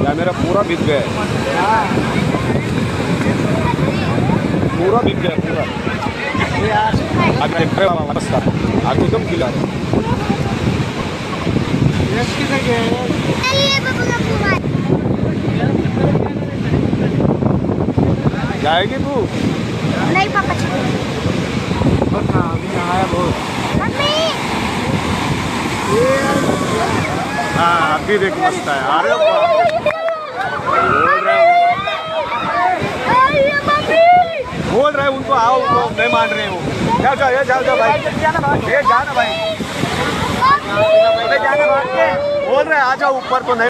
यार मेरा पूरा भीग गया है, पूरा भीग गया पूरा। वापस का आगे एकदम गिला है। जाएगी तू? नहीं पापा अभी नहाया बहुत। मम्मी हाँ अभी देख मस्त है। अरे बोल रहे हैं उनको आओ, वो नहीं मान रहे हो। जाओ जाओ ये जाओ जाओ भाई, ये जाना भाई, अबे जाना भाग के बोल रहे हैं आ जाओ ऊपर तो नहीं